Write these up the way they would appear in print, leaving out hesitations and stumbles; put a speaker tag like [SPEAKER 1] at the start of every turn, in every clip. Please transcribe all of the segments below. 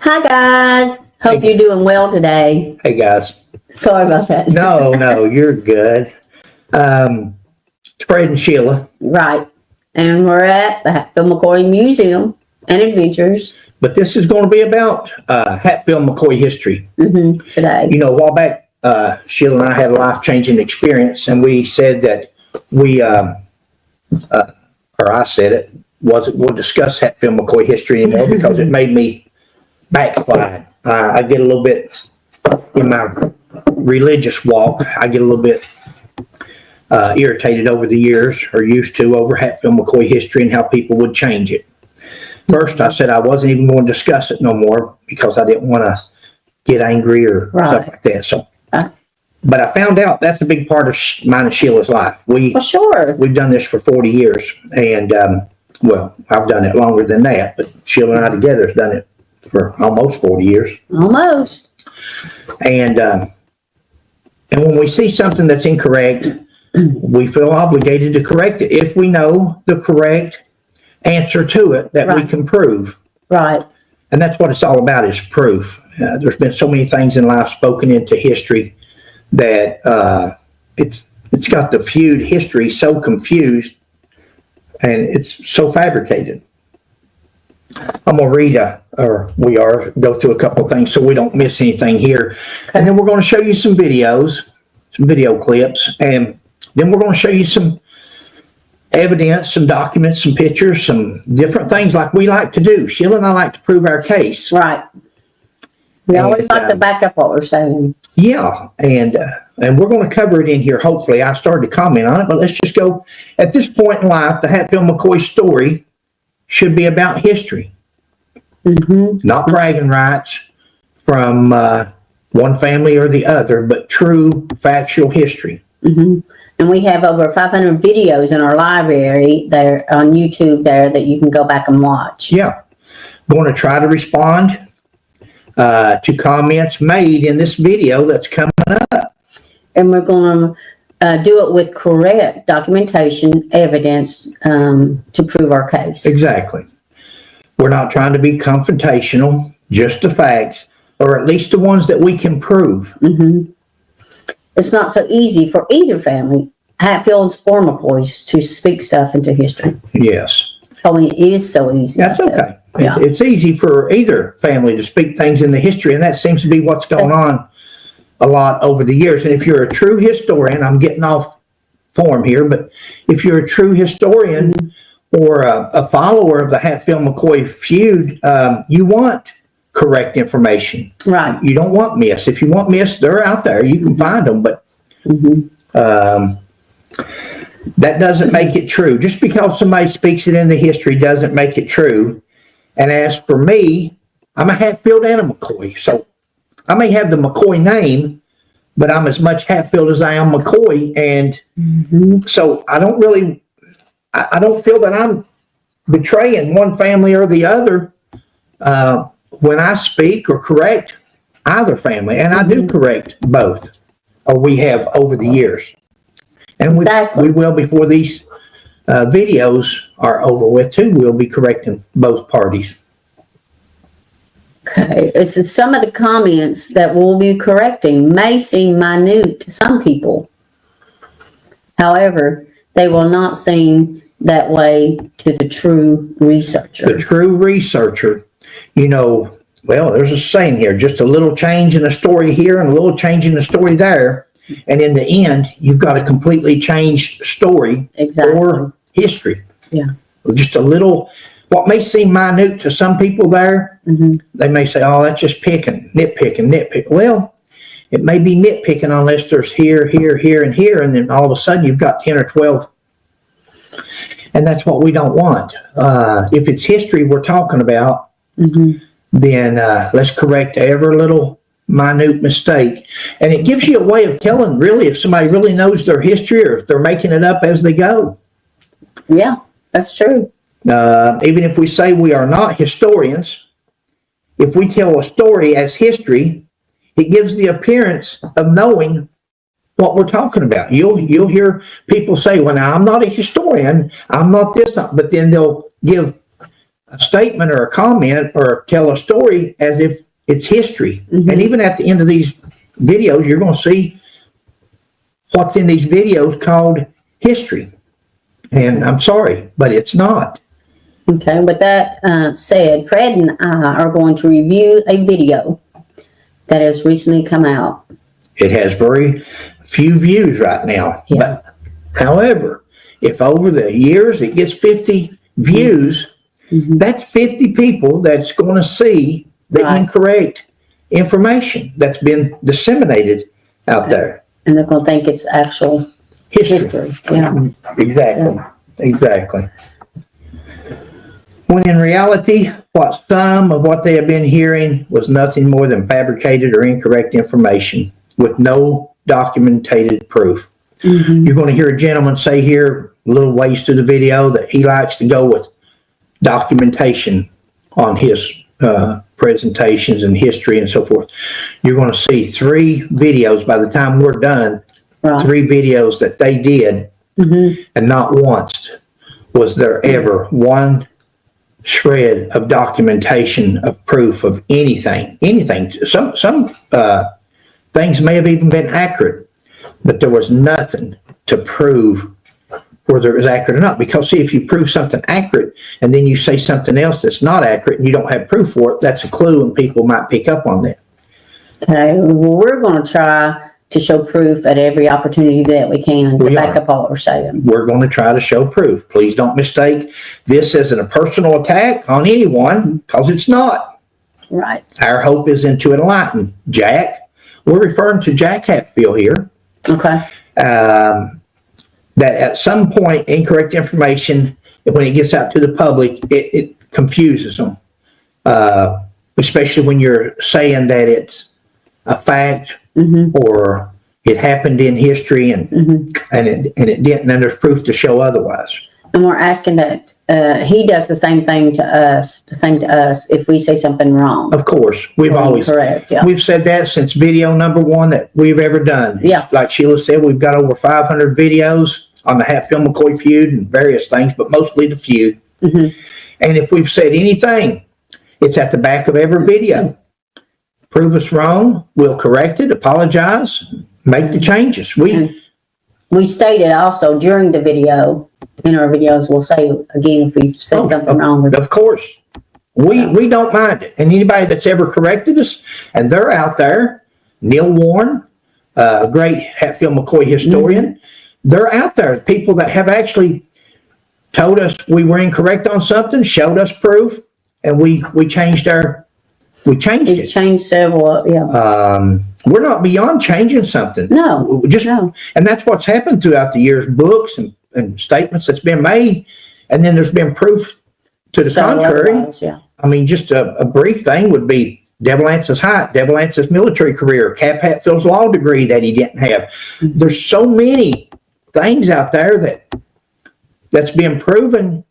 [SPEAKER 1] Hi guys, hope you're doing well today.
[SPEAKER 2] Hey guys.
[SPEAKER 1] Sorry about that.
[SPEAKER 2] No, you're good. It's Fred and Sheila.
[SPEAKER 1] Right, and we're at the Hatfield McCoy Museum and Adventures.
[SPEAKER 2] But this is going to be about Hatfield McCoy history.
[SPEAKER 1] Today.
[SPEAKER 2] You know, a while back, Sheila and I had a life-changing experience, and we said that I said it, wasn't going to discuss Hatfield McCoy history anymore because it made me backslide. I get a little bit, in my religious walk, I get a little bit irritated over the years, or used to, over Hatfield McCoy history and how people would change it. First, I said I wasn't even going to discuss it no more because I didn't want to get angry or stuff like that. So, but I found out that's a big part of mine and Sheila's life.
[SPEAKER 1] For sure.
[SPEAKER 2] We've done this for 40 years, and well, I've done it longer than that, but Sheila and I together have done it for almost 40 years.
[SPEAKER 1] Almost.
[SPEAKER 2] And when we see something that's incorrect, we feel obligated to correct it if we know the correct answer to it that we can prove.
[SPEAKER 1] Right.
[SPEAKER 2] And that's what it's all about, is proof. There's been so many things in life spoken into history that it's got the feud history so confused, and it's so fabricated. I'm going to read go through a couple of things so we don't miss anything here. Okay. And then we're going to show you some videos, some video clips, and then we're going to show you some evidence, some documents, some pictures, some different things like we like to do. Sheila and I like to prove our case.
[SPEAKER 1] Right. We always like to back up what we're saying.
[SPEAKER 2] Yeah, and we're going to cover it in here, hopefully. I started to comment on it, but let's just go. At this point in life, the Hatfield McCoy story should be about history. Not bragging rights from one family or the other, but true factual history.
[SPEAKER 1] And we have over 500 videos in our library there on YouTube there that you can go back and watch.
[SPEAKER 2] Yeah. I'm going to try to respond to comments made in this video that's coming up.
[SPEAKER 1] And we're going to do it with correct documentation, evidence to prove our case.
[SPEAKER 2] Exactly. We're not trying to be confrontational, just the facts, or at least the ones that we can prove.
[SPEAKER 1] It's not so easy for either family, Hatfields or McCoys, to speak stuff into history.
[SPEAKER 2] Yes.
[SPEAKER 1] I mean, it is so easy.
[SPEAKER 2] That's okay.
[SPEAKER 1] Yeah.
[SPEAKER 2] It's easy for either family to speak things into history, and that seems to be what's going on a lot over the years. And if you're a true historian, I'm getting off form here, but if you're a true historian or a follower of the Hatfield McCoy feud, you want correct information.
[SPEAKER 1] Right.
[SPEAKER 2] You don't want myths. If you want myths, they're out there. You can find them, but that doesn't make it true. Just because somebody speaks it into history doesn't make it true. And as for me, I'm a Hatfield and a McCoy. So I may have the McCoy name, but I'm as much Hatfield as I am McCoy. And so I don't feel that I'm betraying one family or the other when I speak or correct either family. And I do correct both, or we have over the years. And we will before these videos are over with too. We'll be correcting both parties.
[SPEAKER 1] Okay. It's some of the comments that we'll be correcting may seem minute to some people. However, they will not seem that way to the true researcher.
[SPEAKER 2] The true researcher, you know, well, there's a saying here, just a little change in a story here and a little change in the story there. And in the end, you've got a completely changed story or history.
[SPEAKER 1] Yeah.
[SPEAKER 2] Just a little, what may seem minute to some people there, they may say, oh, that's just nitpicking. Well, it may be nitpicking unless there's here, and here, and then all of a sudden you've got 10 or 12. And that's what we don't want. If it's history we're talking about, then let's correct every little minute mistake. And it gives you a way of telling really if somebody really knows their history or if they're making it up as they go.
[SPEAKER 1] Yeah, that's true.
[SPEAKER 2] Even if we say we are not historians, if we tell a story as history, it gives the appearance of knowing what we're talking about. You'll hear people say, well, now I'm not a historian, I'm not this, but then they'll give a statement or a comment or tell a story as if it's history.
[SPEAKER 1] Mm-hmm.
[SPEAKER 2] And even at the end of these videos, you're going to see what's in these videos called history. And I'm sorry, but it's not.
[SPEAKER 1] Okay, with that said, Fred and I are going to review a video that has recently come out.
[SPEAKER 2] It has very few views right now.
[SPEAKER 1] Yeah.
[SPEAKER 2] But however, if over the years it gets 50 views,
[SPEAKER 1] Mm-hmm.
[SPEAKER 2] that's 50 people that's going to see the
[SPEAKER 1] Right.
[SPEAKER 2] incorrect information that's been disseminated out there.
[SPEAKER 1] And they're going to think it's actual history. Yeah.
[SPEAKER 2] Exactly. Exactly. When in reality, some of what they have been hearing was nothing more than fabricated or incorrect information with no documented proof.
[SPEAKER 1] Mm-hmm.
[SPEAKER 2] You're going to hear a gentleman say here, a little ways through the video, that he likes to go with documentation on his presentations and history and so forth. You're going to see 3 videos by the time we're done,
[SPEAKER 1] Right.
[SPEAKER 2] 3 videos that they did,
[SPEAKER 1] Mm-hmm.
[SPEAKER 2] and not once was there ever one shred of documentation of proof of anything. Some things may have even been accurate, but there was nothing to prove whether it was accurate or not. Because see, if you prove something accurate and then you say something else that's not accurate and you don't have proof for it, that's a clue and people might pick up on that.
[SPEAKER 1] Okay, well, we're going to try to show proof at every opportunity that we can to back up all we're saying.
[SPEAKER 2] We're going to try to show proof. Please don't mistake this as a personal attack on anyone, because it's not.
[SPEAKER 1] Right.
[SPEAKER 2] Our hope is to enlighten Jack. We're referring to Jack Hatfield here.
[SPEAKER 1] Okay.
[SPEAKER 2] That at some point, incorrect information, when it gets out to the public, it confuses them. Especially when you're saying that it's a fact, mm-hmm. or it happened in history and it didn't, and there's proof to show otherwise.
[SPEAKER 1] And we're asking that he does the same thing to us, if we say something wrong.
[SPEAKER 2] Of course, we've always
[SPEAKER 1] correct. Yeah.
[SPEAKER 2] We've said that since video number 1 that we've ever done.
[SPEAKER 1] Yeah.
[SPEAKER 2] Like Sheila said, we've got over 500 videos on the Hatfield McCoy feud and various things, but mostly the feud. Mm-hmm. And if we've said anything, it's at the back of every video. Prove us wrong, we'll correct it, apologize, make the changes.
[SPEAKER 1] We stated also during the video, in our videos, we'll say again if we've said something wrong.
[SPEAKER 2] Of course. We don't mind it. And anybody that's ever corrected us, and they're out there, Neil Warren, a great Hatfield McCoy historian, they're out there. People that have actually told us we were incorrect on something, showed us proof, and we changed it.
[SPEAKER 1] Changed several, yeah.
[SPEAKER 2] We're not beyond changing something.
[SPEAKER 1] No.
[SPEAKER 2] And that's what's happened throughout the years, books and statements that's been made, and then there's been proof to the contrary.
[SPEAKER 1] Yeah.
[SPEAKER 2] I mean, just a brief thing would be Devil Anse's height, Devil Anse's military career, Cap Hatfield's law degree that he didn't have. Mm-hmm. There's so many things out there that's been proven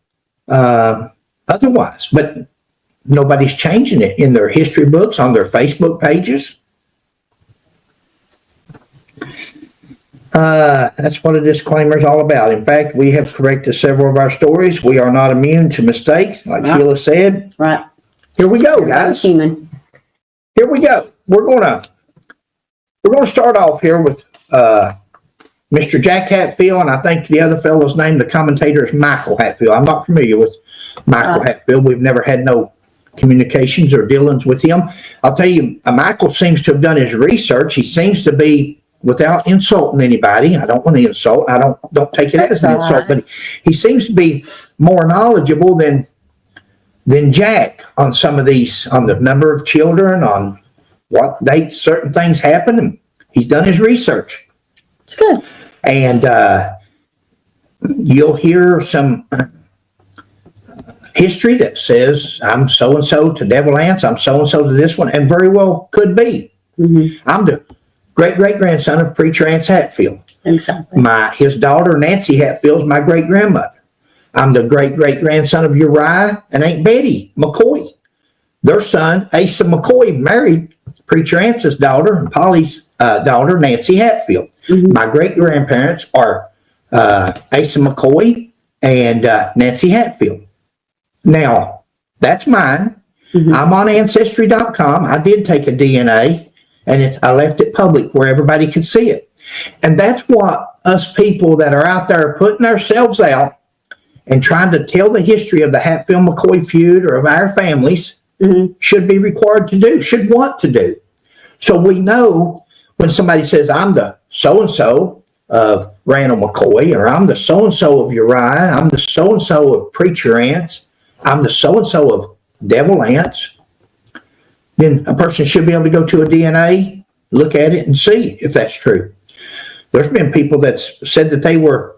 [SPEAKER 2] otherwise, but nobody's changing it in their history books, on their Facebook pages. That's what a disclaimer is all about. In fact, we have corrected several of our stories. We are not immune to mistakes, like Sheila said.
[SPEAKER 1] Right.
[SPEAKER 2] Here we go, guys.
[SPEAKER 1] Human.
[SPEAKER 2] Here we go. We're gonna start off here with Mr. Jack Hatfield, and I think the other fellow's name, the commentator, is Michael Hatfield. I'm not familiar with Michael Hatfield. We've never had no communications or dealings with him. I'll tell you, Michael seems to have done his research. He seems to be, without insulting anybody, I don't want to insult, I don't take it as an insult, but he seems to be more knowledgeable than Jack on some of these, on the number of children, on what dates certain things happen, and he's done his research.
[SPEAKER 1] It's good.
[SPEAKER 2] And you'll hear some history that says, I'm so-and-so to Devil Anse, I'm so-and-so to this one, and very well could be. Mm-hmm. I'm the great-great-grandson of Preacher Anse Hatfield.
[SPEAKER 1] Exactly.
[SPEAKER 2] His daughter, Nancy Hatfield, is my great-grandmother. I'm the great-great-grandson of Uriah and Aunt Betty McCoy. Their son, Asa McCoy, married Preacher Anse's daughter and Polly's daughter, Nancy Hatfield. Mm-hmm. My great-grandparents are Asa McCoy and Nancy Hatfield. Now, That's mine.
[SPEAKER 1] Mhm.
[SPEAKER 2] I'm on Ancestry.com. I did take a DNA, and I left it public where everybody could see it. And that's what us people that are out there putting ourselves out and trying to tell the history of the Hatfield-McCoy feud or of our families should be required to do, should want to do. So we know when somebody says, I'm the so-and-so of Randall McCoy, or I'm the so-and-so of Uriah, I'm the so-and-so of Preacher Anse, I'm the so-and-so of Devil Anse, then a person should be able to go to a DNA, look at it, and see if that's true. There's been people that said that they were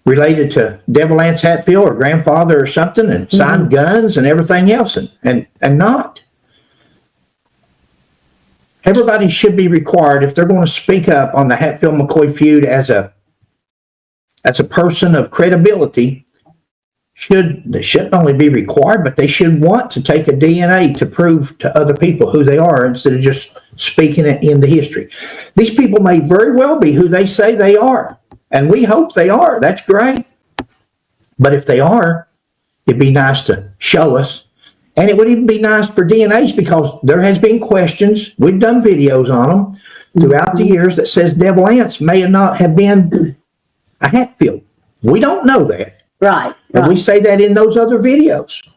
[SPEAKER 2] related to Devil Anse Hatfield or grandfather or something, and signed guns and everything else, and not. Everybody should be required, if they're going to speak up on the Hatfield-McCoy feud as a person of credibility, they shouldn't only be required, but they should want to take a DNA to prove to other people who they are instead of just speaking it into history. These people may very well be who they say they are, and we hope they are. That's great. But if they are, it'd be nice to show us. And it would even be nice for DNAs, because there has been questions. We've done videos on them throughout the years that says Devil Anse may not have been a Hatfield. We don't know that.
[SPEAKER 1] Right.
[SPEAKER 2] And we say that in those other videos.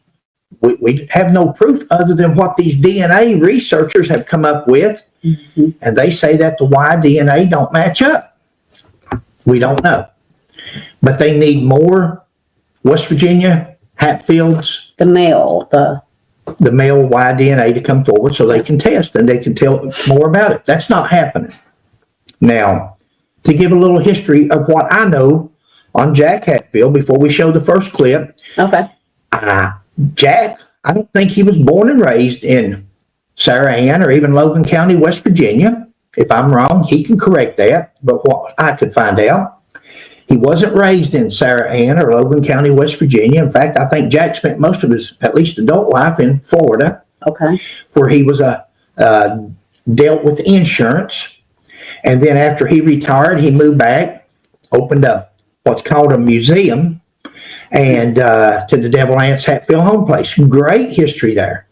[SPEAKER 2] We have no proof other than what these DNA researchers have come up with. And they say that the Y DNA don't match up. We don't know. But they need more West Virginia Hatfields,
[SPEAKER 1] The male,
[SPEAKER 2] the male Y DNA to come forward so they can test and they can tell more about it. That's not happening. Now, to give a little history of what I know on Jack Hatfield before we show the first clip.
[SPEAKER 1] Okay.
[SPEAKER 2] Jack, I don't think he was born and raised in Sarah Ann or even Logan County, West Virginia. If I'm wrong, he can correct that. But what I could find out, he wasn't raised in Sarah Ann or Logan County, West Virginia. In fact, I think Jack spent most of his, at least adult life, in Florida.
[SPEAKER 1] Okay.
[SPEAKER 2] Where he was dealt with insurance. And then after he retired, he moved back, opened up what's called a museum, and to the Devil Anse Hatfield home place. Great history there.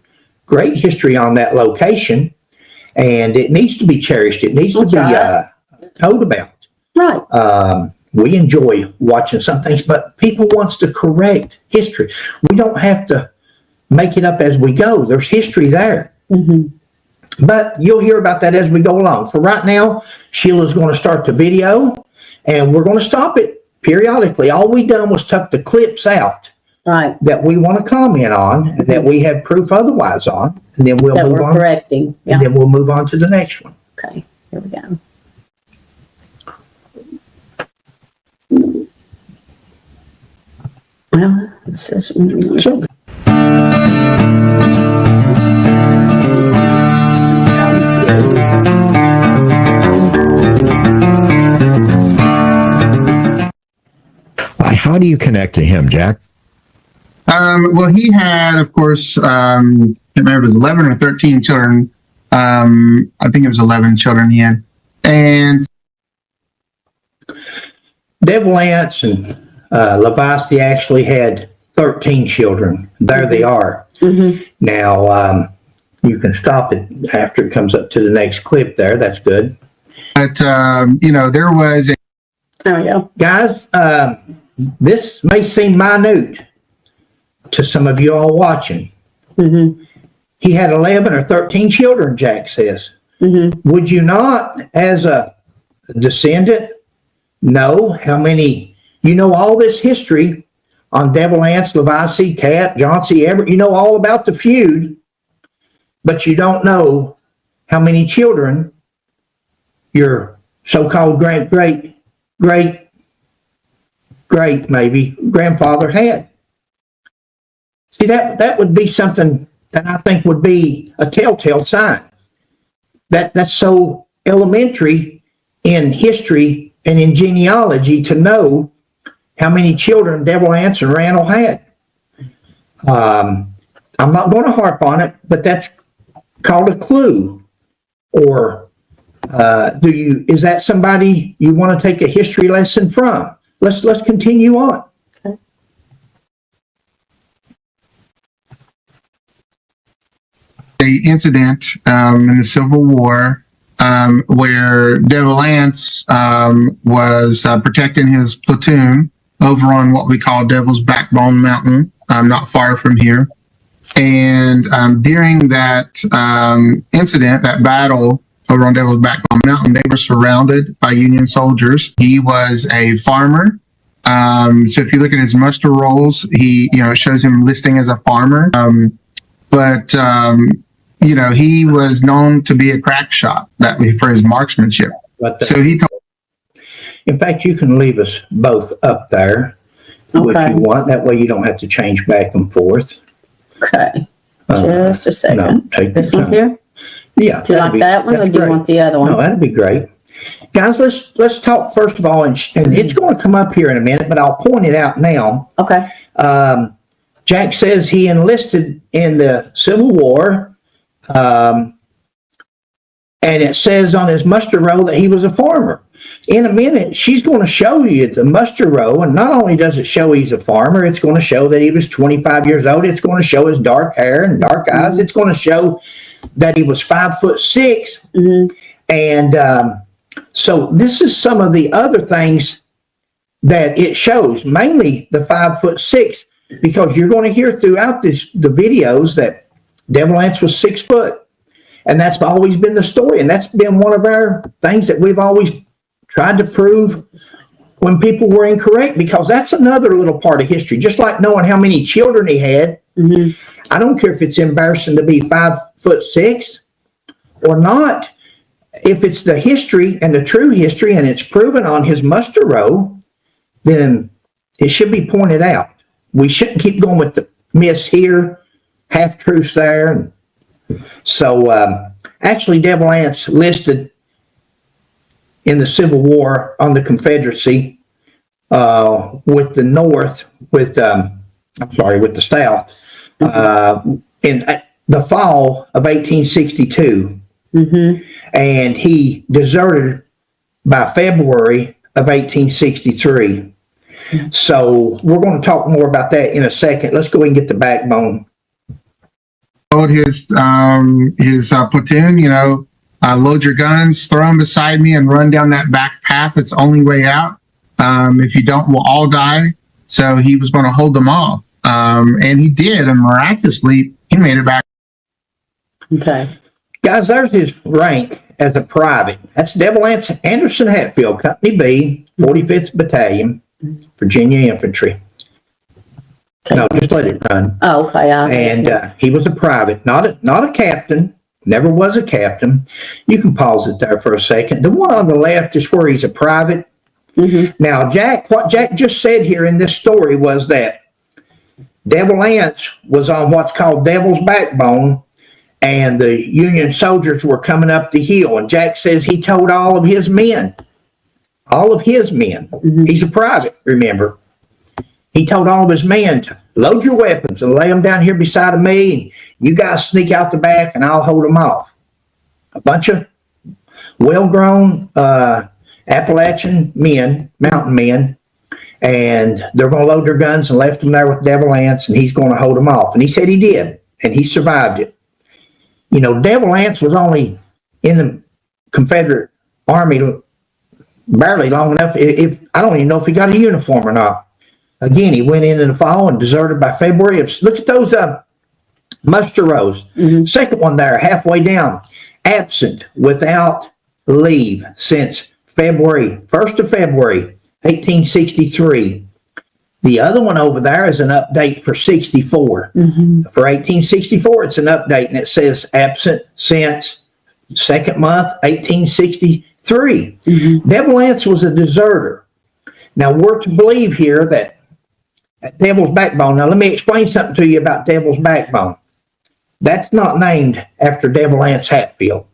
[SPEAKER 2] Great history on that location. And it needs to be cherished. It needs to be told about.
[SPEAKER 1] Right.
[SPEAKER 2] We enjoy watching some things, but people wants to correct history. We don't have to make it up as we go. There's history there. But you'll hear about that as we go along. For right now, Sheila's going to start the video, and we're going to stop it periodically. All we done was took the clips out that we want to comment on and that we have proof otherwise on, and then we'll move on.
[SPEAKER 1] Correcting. Yeah.
[SPEAKER 2] And then we'll move on to the next one.
[SPEAKER 1] Okay. Here we go. Well, this is.
[SPEAKER 2] So,
[SPEAKER 3] how do you connect to him, Jack?
[SPEAKER 4] Well, he had, of course, I can't remember if it was 11 or 13 children. I think it was 11 children he had. And
[SPEAKER 2] Devil Anse and Levice actually had 13 children. There they are. Now, you can stop it after it comes up to the next clip there. That's good.
[SPEAKER 4] But, there was
[SPEAKER 1] There we go.
[SPEAKER 2] Guys, this may seem minute to some of you all watching. He had 11 or 13 children, Jack says. Would you not, as a descendant, know how many, all this history on Devil Anse, Levice, Cap, Johnsey, Everett, all about the feud, but you don't know how many children your so-called great maybe grandfather had. See, that would be something that I think would be a telltale sign. That's so elementary in history and in genealogy to know how many children Devil Anse and Randall had. I'm not going to harp on it, but that's called a clue. Or is that somebody you want to take a history lesson from? Let's continue on.
[SPEAKER 4] incident in the Civil War where Devil Anse was protecting his platoon over on what we call Devil's Backbone Mountain, not far from here. And during that incident, that battle over on Devil's Backbone Mountain, they were surrounded by Union soldiers. He was a farmer. So if you look at his muster rolls, it shows him listing as a farmer. But he was known to be a crack shot for his marksmanship. So he told.
[SPEAKER 2] In fact, you can leave us both up there, what you want. That way you don't have to change back and forth.
[SPEAKER 1] Okay. Just a second.
[SPEAKER 2] No, take
[SPEAKER 1] this
[SPEAKER 2] your
[SPEAKER 1] one
[SPEAKER 2] time.
[SPEAKER 1] here?
[SPEAKER 2] Yeah.
[SPEAKER 1] Do you like that one, or do you want the other one?
[SPEAKER 2] No, that'd be great. Guys, let's talk first of all, and it's going to come up here in a minute, but I'll point it out now.
[SPEAKER 1] Okay.
[SPEAKER 2] Jack says he enlisted in the Civil War, and it says on his muster roll that he was a farmer. In a minute, she's going to show you the muster roll, and not only does it show he's a farmer, it's going to show that he was 25 years old. It's going to show his dark hair and dark eyes. It's going to show that he was 5'6", and so this is some of the other things that it shows, mainly the 5'6", because you're going to hear throughout the videos that Devil Anse was 6 foot, and that's always been the story, and that's been one of our things that we've always tried to prove when people were incorrect, because that's another little part of history. Just like knowing how many children he had, I don't care if it's embarrassing to be 5'6" or not. If it's the history and the true history and it's proven on his muster roll, then it should be pointed out. We shouldn't keep going with the myths here, half-truths there. So actually, Devil Anse listed in the Civil War on the Confederacy with the North, with the South, in the fall of 1862. And he deserted by February of 1863. So we're going to talk more about that in a second. Let's go ahead and get the backbone.
[SPEAKER 4] Told his platoon, load your guns, throw them beside me, and run down that back path. It's the only way out. If you don't, we'll all die. So he was going to hold them off. And he did, and miraculously, he made it back.
[SPEAKER 1] Okay.
[SPEAKER 2] Guys, there's his rank as a private. That's Devil Anse Hatfield, Company B, 45th Battalion, Virginia Infantry. Okay. No, just let it run.
[SPEAKER 1] Oh, okay.
[SPEAKER 2] And he was a private, not a captain. Never was a captain. You can pause it there for a second. The one on the left is where he's a private. Now, what Jack just said here in this story was that Devil Anse was on what's called Devil's Backbone, and the Union soldiers were coming up the hill. And Jack says he told all of his men, he's a private, remember. He told all of his men to load your weapons and lay them down here beside of me, and you guys sneak out the back and I'll hold them off. A bunch of well-grown Appalachian men, mountain men, and they're going to load their guns, and left them there with Devil Anse, and he's going to hold them off. And he said he did, and he survived it. Devil Anse was only in the Confederate Army barely long enough. I don't even know if he got a uniform or not. Again, he went in the fall and deserted by February. Look at those muster rolls. Second one there, halfway down. Absent without leave since February, 1st of February, 1863. The other one over there is an update for 64. For 1864, it's an update, and it says absent since second month, 1863. Devil Anse was a deserter. Now, we're to believe here that at Devil's Backbone. Now, let me explain something to you about Devil's Backbone. That's not named after Devil Anse Hatfield.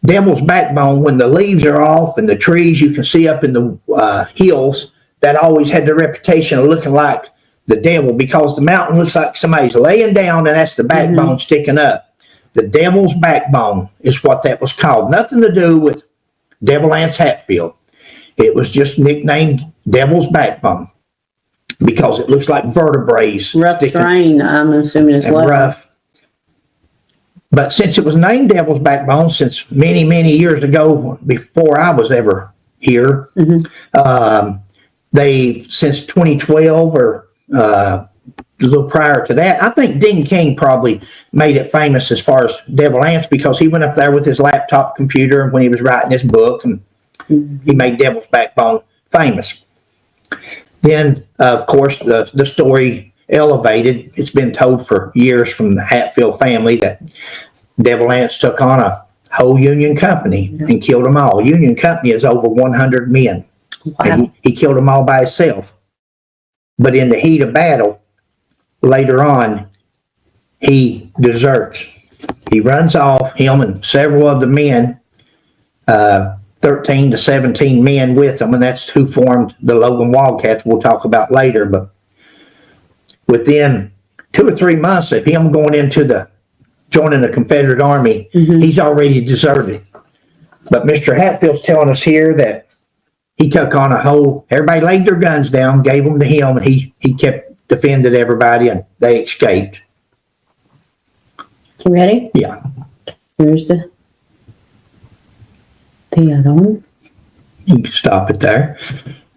[SPEAKER 2] Devil's Backbone, when the leaves are off and the trees you can see up in the hills, that always had the reputation of looking like the devil, because the mountain looks like somebody's laying down and that's the backbone sticking up. The Devil's Backbone is what that was called. Nothing to do with Devil Anse Hatfield. It was just nicknamed Devil's Backbone because it looks like vertebrae.
[SPEAKER 1] Rough terrain, I'm assuming as well.
[SPEAKER 2] Rough. But since it was named Devil's Backbone, since many, many years ago, before I was ever here, they, since 2012 or a little prior to that, I think Dean King probably made it famous as far as Devil Anse, because he went up there with his laptop computer when he was writing his book, and he made Devil's Backbone famous. Then, of course, the story elevated. It's been told for years from the Hatfield family that Devil Anse took on a whole Union company and killed them all. Union company is over 100 men.
[SPEAKER 1] Wow.
[SPEAKER 2] And he killed them all by himself. But in the heat of battle, later on, he deserts. He runs off, him and several of the men, 13 to 17 men with him, and that's who formed the Logan Wildcats we'll talk about later. But within 2 or 3 months of him going into joining the Confederate Army, he's already deserted. But Mr. Hatfield's telling us here that he took on everybody laid their guns down, gave them to him, and he kept defending everybody, and they escaped.
[SPEAKER 1] You ready?
[SPEAKER 2] Yeah.
[SPEAKER 1] Here's the other one.
[SPEAKER 2] You can stop it there.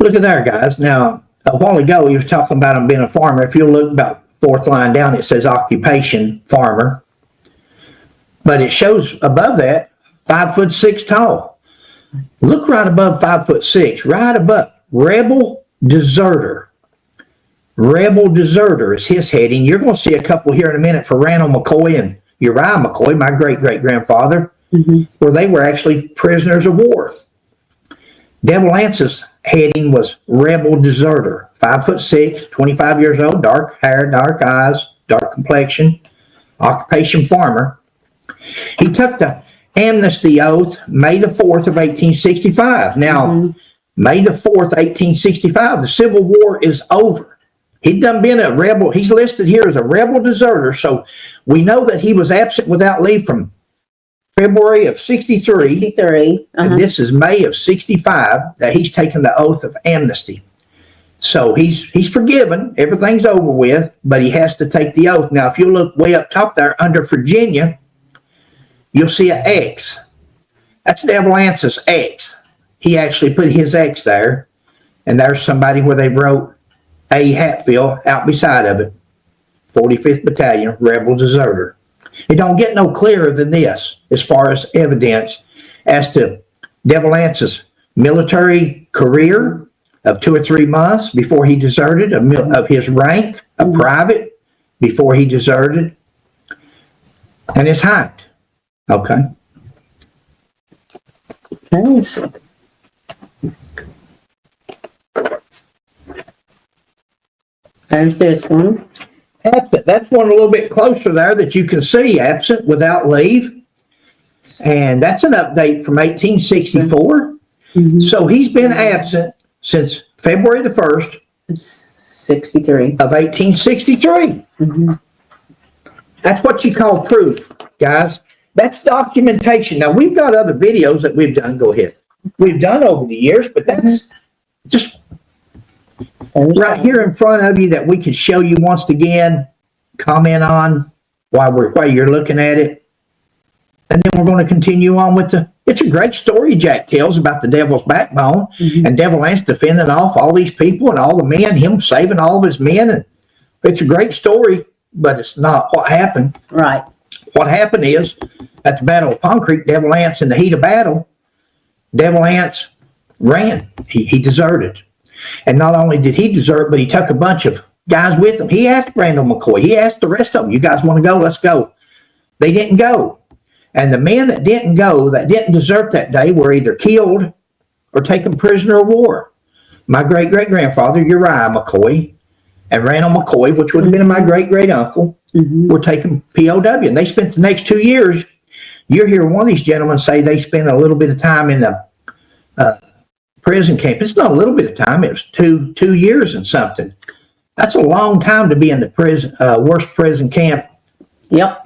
[SPEAKER 2] Look at there, guys. Now, a while ago, he was talking about him being a farmer. If you look about 4th line down, it says occupation, farmer. But it shows above that, 5'6" tall. Look right above 5'6", right above, rebel deserter. Rebel deserter is his heading. You're going to see a couple here in a minute for Randall McCoy and Uriah McCoy, my great-great-grandfather, where they were actually prisoners of war. Devil Anse's heading was rebel deserter, 5'6", 25 years old, dark hair, dark eyes, dark complexion, occupation farmer. He took the amnesty oath May the 4th of 1865. Now, May the 4th, 1865, the Civil War is over. He'd done been a rebel. He's listed here as a rebel deserter, so we know that he was absent without leave from February of 63. And this is May of 65 that he's taken the oath of amnesty. So he's forgiven. Everything's over with, but he has to take the oath. Now, if you look way up top there under Virginia, you'll see an X. That's Devil Anse's X. He actually put his X there, and there's somebody where they wrote A. Hatfield out beside of it. 45th Battalion, rebel deserter. It don't get no clearer than this as far as evidence as to Devil Anse's military career of 2 or 3 months before he deserted, of his rank, a private, before he deserted, and his height. Okay.
[SPEAKER 1] Okay, so there's this one.
[SPEAKER 2] Absent. That's one a little bit closer there that you can see, absent without leave. And that's an update from 1864. So he's been absent since February the 1st
[SPEAKER 1] 63
[SPEAKER 2] of 1863. That's what you call proof, guys. That's documentation. Now, we've got other videos that we've done. Go ahead. We've done over the years, but that's just right here in front of you that we could show you once again, comment on while you're looking at it. And then we're going to continue on with it's a great story Jack tells about the Devil's Backbone and Devil Anse defending off all these people and all the men, him saving all of his men. And it's a great story, but it's not what happened.
[SPEAKER 1] Right.
[SPEAKER 2] What happened is, at the Battle of Pond Creek, Devil Anse, in the heat of battle, Devil Anse ran. He deserted. And not only did he desert, but he took a bunch of guys with him. He asked Randall McCoy, he asked the rest of them, you guys want to go? Let's go. They didn't go. And the men that didn't go, that didn't desert that day, were either killed or taken prisoner of war. My great-great-grandfather, Uriah McCoy, and Randall McCoy, which would have been my great-great-uncle, were taken POW. And they spent the next 2 years. You hear one of these gentlemen say they spent a little bit of time in the prison camp. It's not a little bit of time. It was two years and something. That's a long time to be in the prison, worst prison camp.
[SPEAKER 1] Yep.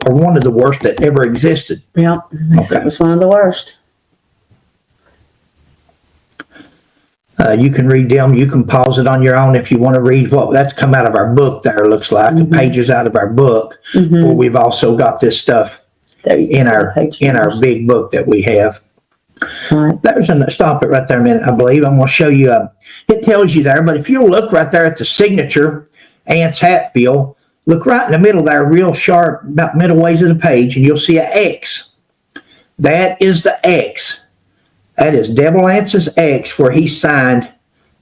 [SPEAKER 2] Or one of the worst that ever existed.
[SPEAKER 1] Yep. That was one of the worst.
[SPEAKER 2] You can read them. You can pause it on your own if you want to read what that's come out of our book there, looks like the pages out of our book. Where we've also got this stuff
[SPEAKER 1] There you
[SPEAKER 2] in
[SPEAKER 1] go,
[SPEAKER 2] our
[SPEAKER 1] page
[SPEAKER 2] in our
[SPEAKER 1] numbers.
[SPEAKER 2] big book that we have.
[SPEAKER 1] Right.
[SPEAKER 2] There's stop it right there a minute, I believe. I'm going to show you. It tells you there, but if you'll look right there at the signature, Anse Hatfield, look right in the middle there, real sharp, about middle ways of the page, and you'll see an X. That is the X. That is Devil Anse's X, where he signed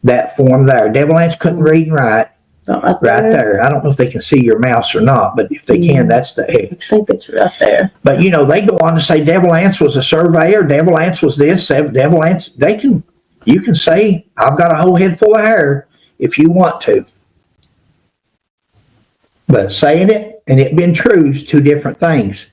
[SPEAKER 2] that form there. Devil Anse couldn't read and write. Right there. I don't know if they can see your mouse or not, but if they can, that's the
[SPEAKER 1] I
[SPEAKER 2] X.
[SPEAKER 1] think it's right there.
[SPEAKER 2] But you know, they go on to say Devil Anse was a surveyor, Devil Anse was this, Devil Anse. You can say, I've got a whole head full of hair if you want to. But saying it and it being true is two different things.